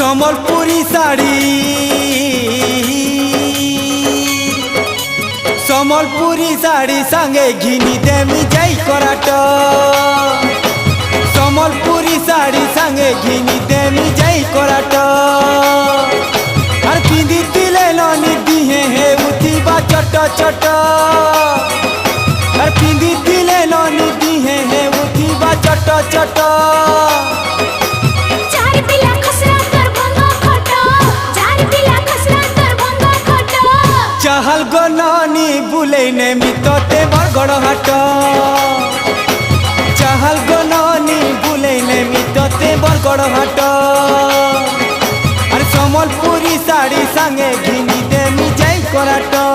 সম্বলপুরি শাড়ি সম্বলপুরি শাড়ি সাঙ্গে ঘিনি দেমি যাই কৰাট সম্বলপুরি শাড়ি সাঙ্গে ঘিনি দেমি যাই কৰাট আর পিঁধিলে ননি দিহে হে উঠিবা চট চট আর পিঁধিলে ননি দিহে হে উঠিবা চট চট चाहल गनानी बुले ने मितते बरगड़ हाट चाहल गनानी बुले ने मितते बरगड़ हाट अरे सम्बलपुरी साड़ी संगे घिनी देमी जाई कराट।